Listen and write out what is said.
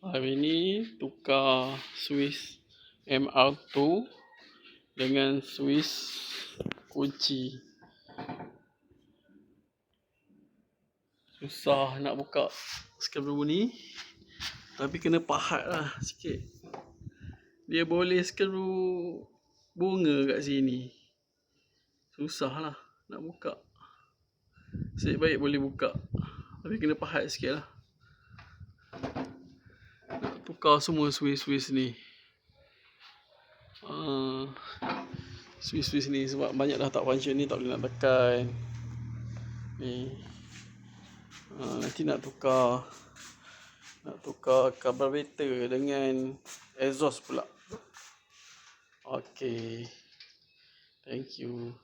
Hari ni tukar Swiss MR2 dengan Swiss kunci. Susah nak buka skru ni, tapi kena pahat lah sikit. Dia boleh skru bunga kat sini. Susah lah nak buka. Nasib baik boleh buka, tapi kena pahat sikit lah. Nak tukar semua Swiss ni. Swiss ni sebab banyak dah tak function ni, tak boleh nak tekan ni. Nanti nak tukar carburetor dengan exhaust pula. Okay, thank you.